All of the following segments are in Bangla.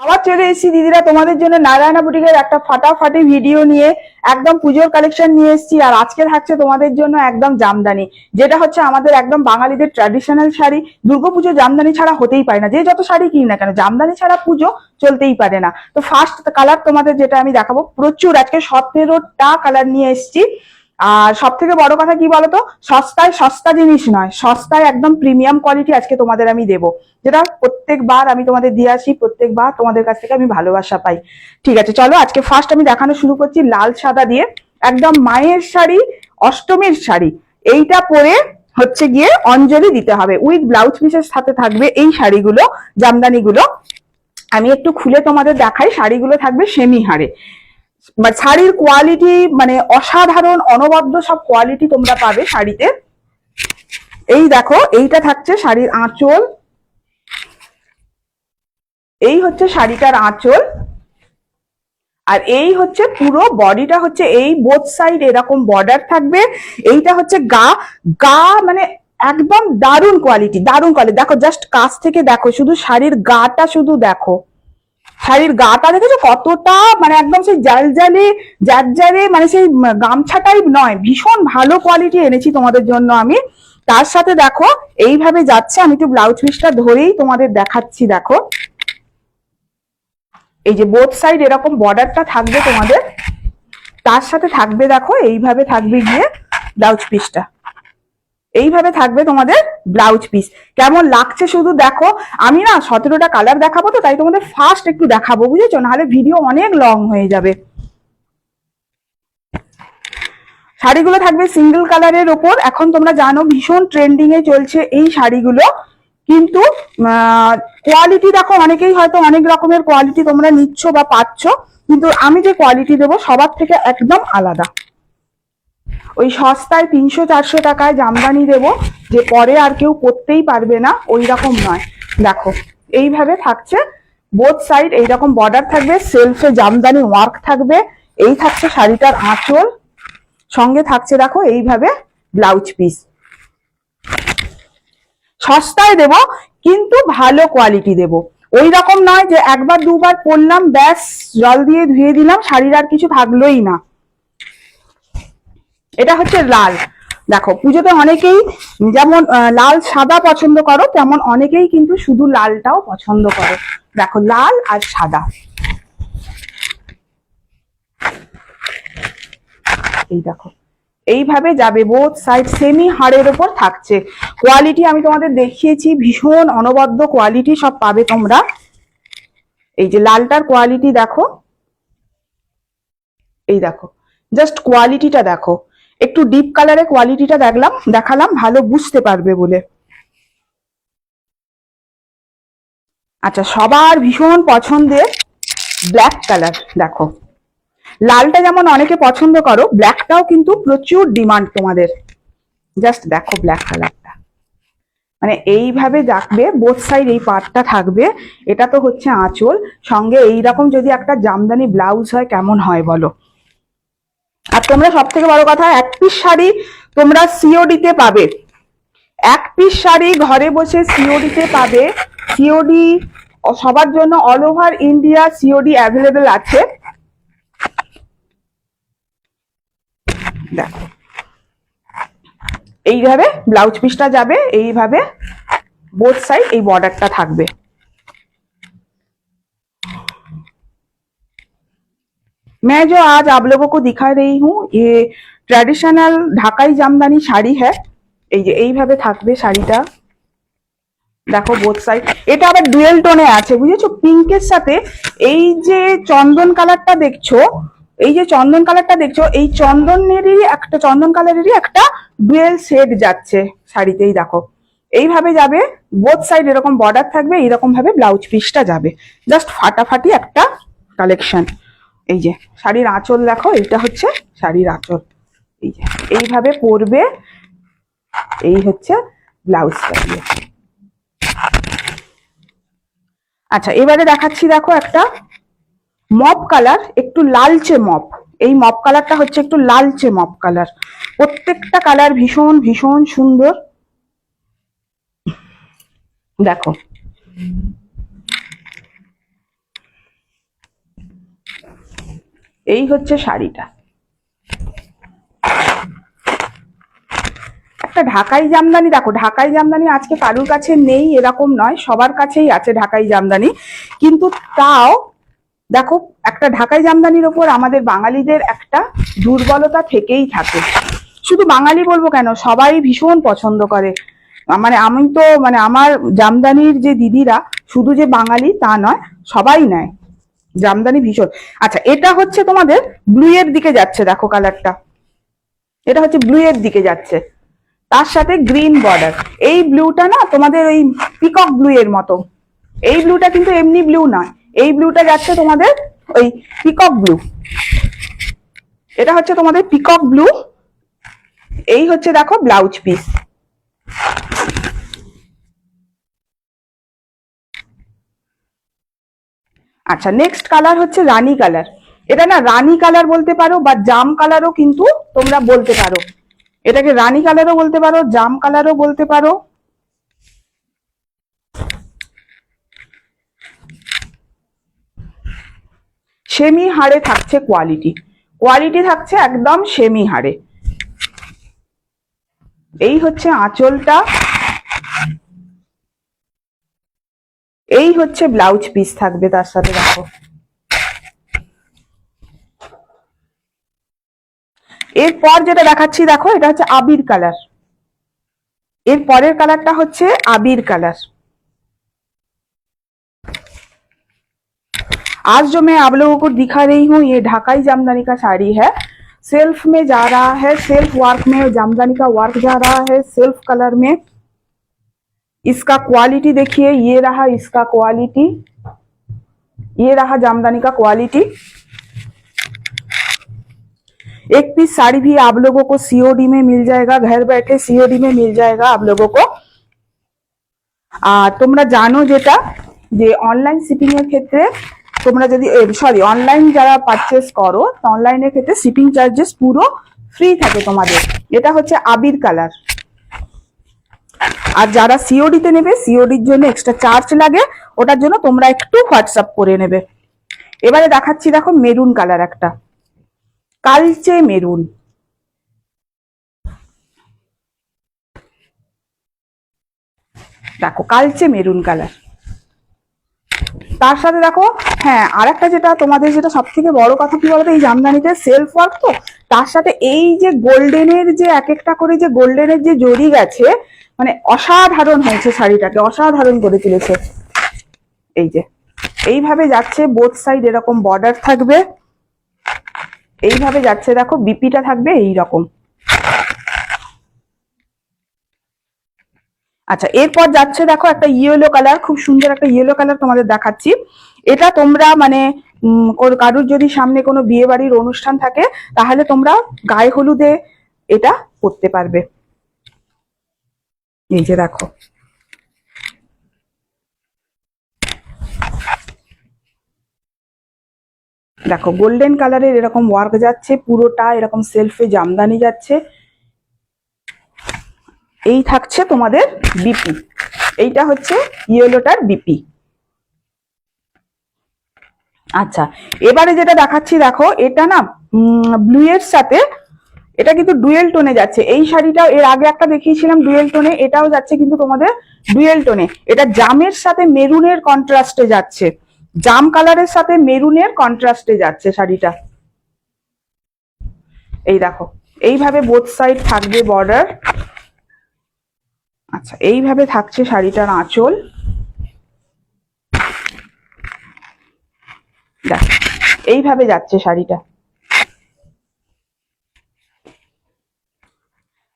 আবার চলে এসেছি দিদিরা তোমাদের জন্য নারায়ণা বুটিকের একটা ফাটাফাটি ভিডিও নিয়ে। একদম পুজোর কালেকশন নিয়ে এসেছি। আর আজকে থাকছে তোমাদের জন্য একদম জামদানি, যেটা হচ্ছে আমাদের একদম বাঙালিদের ট্র্যাডিশনাল শাড়ি। দুর্গাপুজো জামদানি ছাড়া হতেই পারে না, যে যত শাড়ি কিনি না কেন জামদানি ছাড়া পুজো চলতেই পারে না। তো ফার্স্ট কালার তোমাদের যেটা আমি দেখাবো, প্রচুর আজকে 17টা কালার নিয়ে এসেছি। আর সব থেকে বড় কথা কি বলতো, সস্তায় সস্তা জিনিস নয়, সস্তায় একদম প্রিমিয়াম কোয়ালিটি আজকে তোমাদের আমি দেবো, যেটা প্রত্যেকবার আমি তোমাদের দিয়ে আসি, প্রত্যেকবার তোমাদের কাছ থেকে আমি ভালোবাসা পাই। ঠিক আছে, চলো আজকে ফার্স্ট আমি দেখানো শুরু করছি লাল সাদা দিয়ে। একদম মায়ের শাড়ি, অষ্টমীর শাড়ি, এইটা পরে হচ্ছে গিয়ে অঞ্জলি দিতে হবে। উইথ ব্লাউজ পিসের সাথে থাকবে এই শাড়িগুলো, জামদানিগুলো। আমি একটু খুলে তোমাদের দেখাই। শাড়িগুলো থাকবে সেমি হারে, শাড়ির কোয়ালিটি মানে অসাধারণ, অনবদ্য সব কোয়ালিটি তোমরা পাবে শাড়িতে। এই দেখো, এইটা থাকছে শাড়ির আঁচল, এই হচ্ছে শাড়িটার আঁচল। আর এই হচ্ছে পুরো বডিটা, হচ্ছে এই বোথ সাইড এরকম বর্ডার থাকবে। এইটা হচ্ছে গা, গা মানে একদম দারুণ কোয়ালিটি, দারুণ কোয়ালিটি। দেখো জাস্ট কাছ থেকে দেখো, শুধু শাড়ির গাটা শুধু দেখো, শাড়ির গাটা দেখেছো কতটা, মানে একদম সেই জালজালি জারজারে, মানে সেই গামছা টাইপ নয়, ভীষণ ভালো কোয়ালিটি এনেছি তোমাদের জন্য আমি। তার সাথে দেখো এইভাবে যাচ্ছে। আমি একটু ব্লাউজ পিসটা ধরেই তোমাদের দেখাচ্ছি। দেখো এই যে বোথ সাইড এরকম বর্ডারটা থাকবে তোমাদের, তার সাথে থাকবে দেখো এইভাবে থাকবে গিয়ে ব্লাউজ পিসটা, এইভাবে থাকবে তোমাদের ব্লাউজ পিস। কেমন লাগছে শুধু দেখো। আমি না 17টা কালার দেখাবো, তো তাই তোমাদের ফার্স্ট একটু দেখাবো, বুঝেছো, নাহলে ভিডিও অনেক লং হয়ে যাবে। শাড়িগুলো থাকবে সিঙ্গেল কালারের ওপর। এখন তোমরা জানো ভীষণ ট্রেন্ডিং এ চলছে এই শাড়িগুলো, কিন্তু কোয়ালিটি দেখো, অনেকেই হয়তো অনেক রকমের কোয়ালিটি তোমরা নিচ্ছ বা পাচ্ছ, কিন্তু আমি যে কোয়ালিটি দেবো সবার থেকে একদম আলাদা। ওই সস্তায় 300-400 টাকায় জামদানি দেবো, যে পরে আর কেউ পরতেই পারবে না, ওই রকম নয়। দেখো এইভাবে থাকছে বোথ সাইড, এইরকম বর্ডার থাকবে, সেলফে জামদানি ওয়ার্ক থাকবে। এই থাকছে শাড়িটার আঁচল, সঙ্গে থাকছে দেখো এইভাবে ব্লাউজ পিস। সস্তায় দেব কিন্তু ভালো কোয়ালিটি দেব, ওই রকম নয় যে একবার দুবার পরলাম ব্যাস জল দিয়ে ধুয়ে দিলাম, শাড়ির আর কিছু থাকলোই না। এটা হচ্ছে লাল। দেখো পুজোতে অনেকেই যেমন লাল সাদা পছন্দ করো, তেমন অনেকেই কিন্তু শুধু লালটাও পছন্দ করো। দেখো লাল আর সাদা, এই দেখো এইভাবে যাবে, বোথ সাইড সেমি হাড়ের ওপর থাকছে। কোয়ালিটি আমি তোমাদের দেখিয়েছি, ভীষণ অনবদ্য কোয়ালিটি সব পাবে তোমরা। এই যে লালটার কোয়ালিটি দেখো, এই দেখো জাস্ট কোয়ালিটিটা দেখো। একটু ডিপ কালারে কোয়ালিটিটা দেখালাম ভালো বুঝতে পারবে বলে। আচ্ছা, সবার ভীষণ পছন্দের ব্ল্যাক কালার। দেখো লালটা যেমন অনেকে পছন্দ করো, ব্ল্যাকটাও কিন্তু প্রচুর ডিমান্ড তোমাদের। জাস্ট দেখো ব্ল্যাক কালারটা, মানে এইভাবে যাবে বোথ সাইড, এই পার্টটা থাকবে। এটা তো হচ্ছে আঁচল, সঙ্গে এইরকম যদি একটা জামদানি ব্লাউজ হয় কেমন হয় বলো। আর তোমরা সব থেকে বড় কথা, এক পিস শাড়ি তোমরা সিওডিতে পাবে, এক পিস শাড়ি ঘরে বসে সিওডিতে পাবে। সিওডি সবার জন্য, all over India COD available আছে। দেখো এইভাবে ব্লাউজ পিসটা যাবে, এইভাবে बोथ साइड এই বর্ডারটা থাকবে। मैं जो आज आप लोगों को दिखा रही हूँ ये ट्रेडिशनल ढाकाई जामदानी শাড়ি है। এই যে এইভাবে থাকবে শাড়িটা, দেখো বোথ সাইড। এটা আবার ডুয়েল টোনে আছে, বুঝেছো, পিঙ্কের সাথে এই যে চন্দন কালারটা দেখছো, এই যে চন্দন কালারটা দেখছো, এই চন্দন কালারেরই একটা ডুয়েল শেড যাচ্ছে শাড়িতেই। দেখো এইভাবে যাবে, বোথ সাইড এরকম বর্ডার থাকবে, এইরকম ভাবে ব্লাউজ পিসটা যাবে। জাস্ট ফাটাফাটি একটা কালেকশন। এই যে শাড়ির আঁচল দেখো, এইটা হচ্ছে শাড়ির আঁচল, এই যে এইভাবে পরবে। এই হচ্ছে ব্লাউজটা দিয়ে। আচ্ছা এবারে দেখাচ্ছি, দেখো একটা মপ কালার, একটু লালচে মপ। এই মপ কালারটা হচ্ছে একটু লালচে মপ কালার। প্রত্যেকটা কালার ভীষণ ভীষণ সুন্দর। দেখো এই হচ্ছে শাড়িটা। একটা ঢাকাই জামদানি, দেখো ঢাকাই জামদানি আজকে কারুর কাছে নেই এরকম নয়, সবার কাছেই আছে ঢাকাই জামদানি, কিন্তু তাও দেখো একটা ঢাকাই জামদানির ওপর আমাদের বাঙালিদের একটা দুর্বলতা থেকেই থাকে। শুধু বাঙালি বলবো কেন, সবাই ভীষণ পছন্দ করে। মানে আমি তো মানে আমার জামদানির যে দিদিরা শুধু যে বাঙালি তা নয়, সবাই নেয় জামদানি ভীষণ। আচ্ছা, এটা হচ্ছে তোমাদের ব্লু এর দিকে যাচ্ছে, দেখো কালারটা, এটা হচ্ছে ব্লু এর দিকে যাচ্ছে, তার সাথে গ্রিন বর্ডার। এই ব্লুটা না তোমাদের ওই পিকক ব্লু এর মতো, এই ব্লুটা কিন্তু এমনি ব্লু নয়, এই ব্লুটা যাচ্ছে তোমাদের ওই পিকক ব্লু, এটা হচ্ছে তোমাদের পিকক ব্লু। এই হচ্ছে দেখো ব্লাউজ পিস। আচ্ছা, নেক্সট কালার হচ্ছে রানী কালার। এটা না রানী কালার বলতে পারো বা জাম কালারও কিন্তু তোমরা বলতে পারো, এটাকে রানী কালারও বলতে পারো, জাম কালারও বলতে পারো। সেমি হাড়ে থাকছে কোয়ালিটি, কোয়ালিটি থাকছে একদম সেমি হাড়ে। এই হচ্ছে আঁচলটা, এই হচ্ছে ব্লাউজ পিস থাকবে তার সাথে। দেখো এরপর যেটা দেখাচ্ছি, দেখো এটা হচ্ছে আবির কালার, এর পরের কালারটা হচ্ছে আবির কালার। आज जो मैं आप लोगों को दिखा रही हूँ ये ढाकाई जामदानी का साड़ी है, सेल्फ में जा रहा है, सेल्फ वर्क में जामदानी का वर्क जा रहा है सेल्फ कलर में। इसका क्वालिटी देखिए, ये रहा इसका क्वालिटी, ये रहा जामदानी का क्वालिटी। एक पीस साड़ी भी आप लोगों को सीओडी में मिल जाएगा, घर बैठे सीओडी में मिल जाएगा आप लोगों को। তোমরা জানো যেটা যে অনলাইন শিপিং এর ক্ষেত্রে তোমরা যদি সরি অনলাইন যারা পারচেস করো, অনলাইনের ক্ষেত্রে শিপিং চার্জেস পুরো ফ্রি থাকে তোমাদের। এটা হচ্ছে আবির কালার। আর যারা সিওডি তে নেবে, সিওডির জন্য এক্সট্রা চার্জ লাগে, ওটার জন্য তোমরা একটু হোয়াটসঅ্যাপ করে নেবে। এবারে দেখাচ্ছি, দেখো মেরুন কালার, একটা কালচে মেরুন, দেখো কালচে মেরুন কালার। তার সাথে দেখো হ্যাঁ আর একটা যেটা তোমাদের যেটা সব থেকে বড় কথা কি বলতো, এই জামদানিতে সেলফ ওয়ার্ক তো, তার সাথে এই যে গোল্ডেনের যে এক একটা করে যে গোল্ডেনের যে জরি গেছে, মানে অসাধারণ হয়েছে, শাড়িটাকে অসাধারণ করে তুলেছে। এই যে এইভাবে যাচ্ছে বোথ সাইড, এরকম বর্ডার থাকবে, এইভাবে যাচ্ছে, দেখো বিপিটা থাকবে এইরকম। আচ্ছা, এরপর যাচ্ছে দেখো একটা ইয়েলো কালার, খুব সুন্দর একটা ইয়েলো কালার তোমাদের দেখাচ্ছি। এটা তোমরা মানে কারুর যদি সামনে কোনো বিয়ে বাড়ির অনুষ্ঠান থাকে, তাহলে তোমরা গায়ে হলুদে এটা পরতে পারবে। এই যে দেখো, দেখো গোল্ডেন কালারের এরকম ওয়ার্ক যাচ্ছে, পুরোটা এরকম সেলফে জামদানি যাচ্ছে। এই থাকছে তোমাদের বিপি, এইটা হচ্ছে ইয়েলোটার বিপি। আচ্ছা, এবারে যেটা দেখাচ্ছি, দেখো এটা না ব্লু এর সাথে, এটা কিন্তু ডুয়েল টোনে যাচ্ছে। এই শাড়িটাও এর আগে একটা দেখিয়েছিলাম ডুয়েল টোনে, এটাও যাচ্ছে কিন্তু তোমাদের ডুয়েল টোনে। এটা জামের সাথে মেরুনের কন্ট্রাস্টে যাচ্ছে, জাম কালারের সাথে মেরুনের কন্ট্রাস্টে যাচ্ছে শাড়িটা। এই দেখো এইভাবে বোথ সাইড থাকবে বর্ডার। আচ্ছা, এইভাবে থাকছে শাড়িটার আঁচল, দেখো এইভাবে যাচ্ছে শাড়িটা।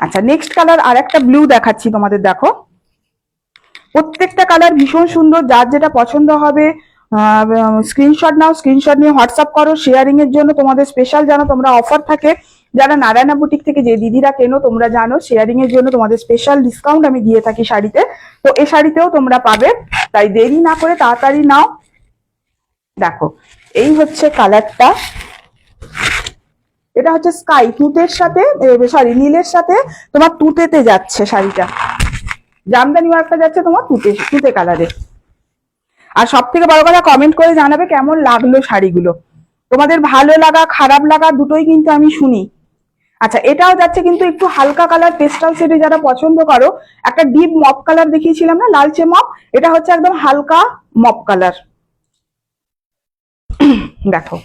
আচ্ছা, নেক্সট কালার আর একটা ব্লু দেখাচ্ছি তোমাদের। দেখো প্রত্যেকটা কালার ভীষণ সুন্দর, যার যেটা পছন্দ হবে স্ক্রিনশট নাও, স্ক্রিনশট নিয়ে হোয়াটসঅ্যাপ করো। শেয়ারিং এর জন্য তোমাদের স্পেশাল জানো তোমরা অফার থাকে, যারা নারায়ণা বুটিক থেকে যে দিদিরা কেনো তোমরা জানো, শেয়ারিং এর জন্য তোমাদের স্পেশাল ডিসকাউন্ট আমি দিয়ে থাকি শাড়িতে, তো এই শাড়িতেও তোমরা পাবে, তাই দেরি না করে তাড়াতাড়ি নাও। দেখো এই হচ্ছে কালারটা, এটা হচ্ছে স্কাই তুতের সাথে, সরি নীলের সাথে তোমার তুতেতে যাচ্ছে শাড়িটা, জামদানি ওয়ার্কটা যাচ্ছে তোমার তুতে কালারে। আর সব থেকে বড় কথা, কমেন্ট করে জানাবে কেমন লাগলো শাড়িগুলো। তোমাদের ভালো লাগা খারাপ লাগা দুটোই কিন্তু আমি শুনি। আচ্ছা, এটাও যাচ্ছে কিন্তু একটু হালকা কালার, পেস্টাল শেডে যারা পছন্দ করো। একটা ডিপ মপ কালার দেখিয়েছিলাম না, লালচে মপ, এটা হচ্ছে একদম হালকা মপ কালার। দেখো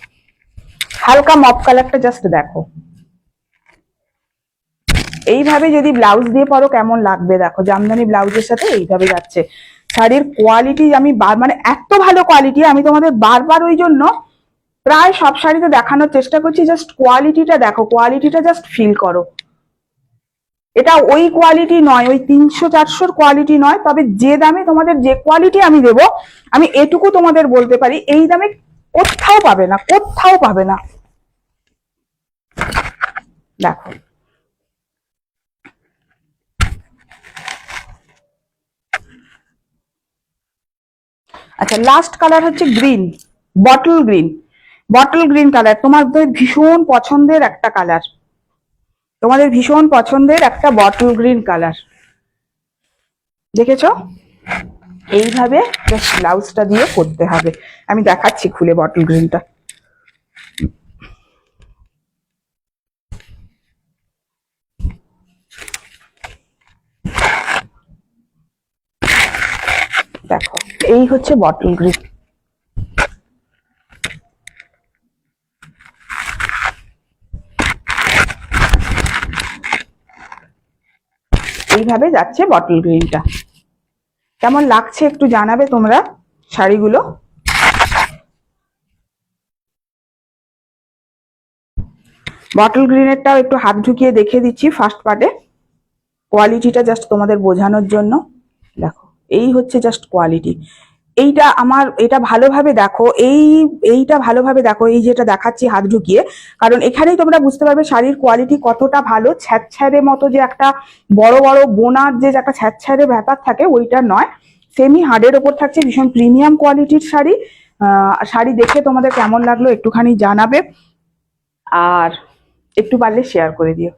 হালকা মপ কালারটা জাস্ট দেখো, এইভাবে যদি ব্লাউজ দিয়ে পরো কেমন লাগবে দেখো, জামদানি ব্লাউজের সাথে এইভাবে যাচ্ছে। শাড়ির কোয়ালিটি আমি মানে এত ভালো কোয়ালিটি, আমি তোমাদের বারবার ওই জন্য প্রায় সব শাড়িতে দেখানোর চেষ্টা করছি। জাস্ট কোয়ালিটিটা দেখো, কোয়ালিটিটা জাস্ট ফিল করো। এটা ওই কোয়ালিটি নয়, ওই 300-400 কোয়ালিটি নয়, তবে যে দামে তোমাদের যে কোয়ালিটি আমি দেবো, আমি এটুকু তোমাদের বলতে পারি, এই দামে কোথাও পাবে না, কোথাও পাবে না। দেখো আচ্ছা, লাস্ট কালার হচ্ছে green, bottle green. Bottle green colour তোমাদের ভীষণ পছন্দের একটা কালার, তোমাদের ভীষণ পছন্দের একটা বটল গ্রিন কালার। দেখেছো, এইভাবে জাস্ট ব্লাউজটা দিয়ে করতে হবে। আমি দেখাচ্ছি খুলে বটল গ্রিনটা। দেখো এই হচ্ছে বটল গ্রিন। এইভাবে যাচ্ছে বটল গ্রিনটা। কেমন লাগছে একটু জানাবে তোমরা শাড়িগুলো। বটল গ্রিনেরটাও একটু হাত ঢুকিয়ে দেখে দিচ্ছি ফার্স্ট পার্টে, কোয়ালিটিটা জাস্ট তোমাদের বোঝানোর জন্য। দেখো এই হচ্ছে জাস্ট কোয়ালিটি। এইটা আমার, এটা ভালোভাবে দেখো, এইটা ভালোভাবে দেখো, এই যেটা দেখাচ্ছি হাত ঢুকিয়ে, কারণ এখানেই তোমরা বুঝতে পারবে শাড়ির কোয়ালিটি কতটা ভালো। ছ্যাঁচছ্যাঁড়ে মতো যে একটা বড় বড় বোনার যে একটা ছ্যাঁচছ্যাঁড়ে ব্যাপার থাকে, ওইটা নয়। সেমি হার্ডের ওপর থাকছে, ভীষণ প্রিমিয়াম কোয়ালিটির শাড়ি। শাড়ি দেখে তোমাদের কেমন লাগলো একটুখানি জানাবে, আর একটু পারলে শেয়ার করে দিও।